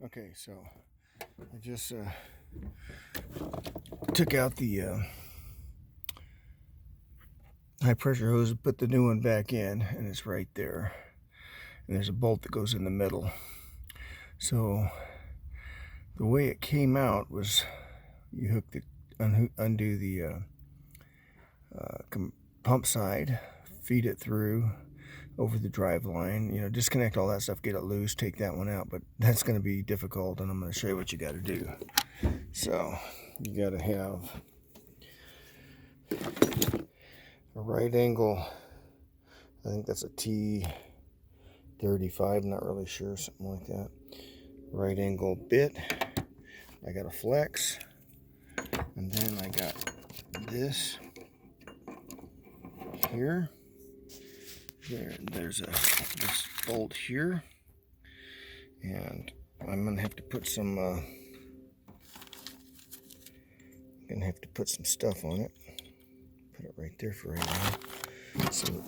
Okay, so I just took out the high pressure hose and put the new one back in, and it's right there. And there's a bolt that goes in the middle. So the way it came out was you hook the undo the pump side, feed it through over the drive line, you know, disconnect all that stuff, get it loose, take that one out, but that's going to be difficult, and I'm going to show you what you got to do. So you got to have a right angle, I think that's a T35, not really sure, something like that. Right angle bit, I got a flex, and then I got this here. There's this bolt here, and I'm gonna have to put some stuff on it. Put it right there for right now, so